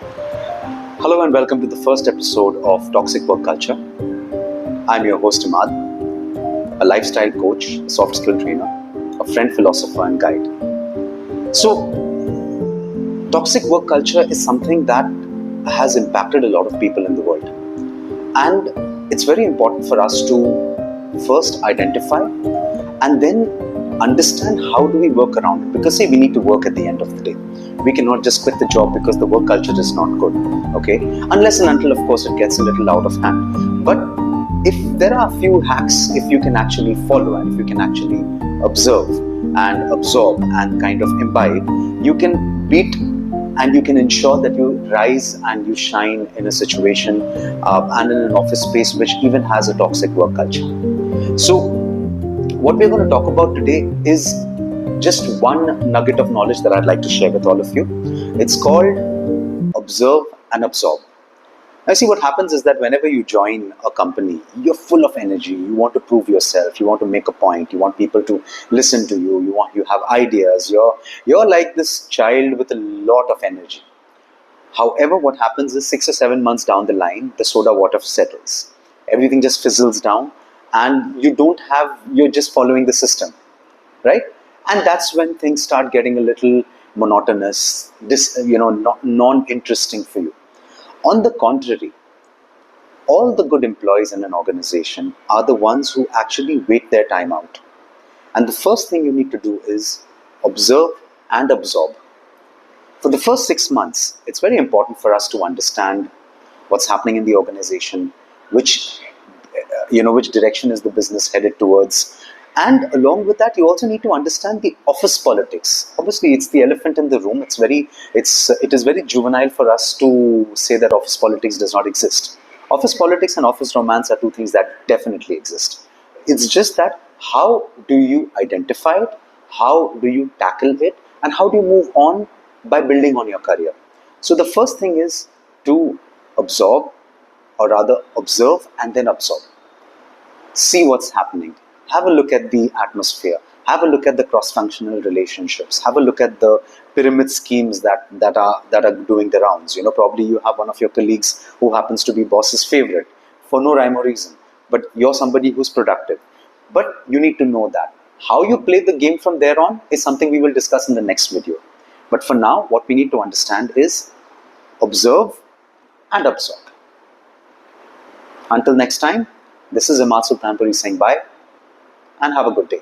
Hello and welcome to the first episode of Toxic Work Culture. I'm your host Imad, a lifestyle coach, a soft skill trainer, a friend, philosopher and guide. So, toxic work culture is something that has impacted a lot of people in the world. And it's very important for us to first identify and then understand how do we work around it. Because see, we need to work at the end of the day. We cannot just quit the job because the work culture is not good, okay? Unless and until, of course, it gets a little out of hand. But if there are a few hacks, if you can actually follow and if you can actually observe and absorb and kind of imbibe, you can beat and you can ensure that you rise and you shine in a situation and in an office space which even has a toxic work culture. So what we're going to talk about today is just one nugget of knowledge that I'd like to share with all of you. It's called observe and absorb. Now see, what happens is that whenever you join a company, you're full of energy, you want to prove yourself, you want to make a point, you want people to listen to you, you have ideas, you're like this child with a lot of energy. However, what happens is 6 or 7 months down the line, the soda water settles. Everything just fizzles down and you're just following the system, right? And that's when things start getting a little monotonous, non-interesting for you. On the contrary, all the good employees in an organization are the ones who actually wait their time out. And the first thing you need to do is observe and absorb. For the first 6 months, it's very important for us to understand what's happening in the organization, which direction is the business headed towards. And along with that, you also need to understand the office politics. Obviously, it's the elephant in the room. It is very juvenile for us to say that office politics does not exist. Office politics and office romance are two things that definitely exist. It's just that how do you identify it? How do you tackle it? And how do you move on by building on your career? So the first thing is to absorb, or rather observe and then absorb. See what's happening. Have a look at the atmosphere. Have a look at the cross-functional relationships. Have a look at the pyramid schemes that are doing the rounds. Probably you have one of your colleagues who happens to be boss's favorite for no rhyme or reason. But you're somebody who's productive. But you need to know that. How you play the game from there on is something we will discuss in the next video. But for now, what we need to understand is observe and absorb. Until next time, this is Imad Sultanpuri saying bye and have a good day.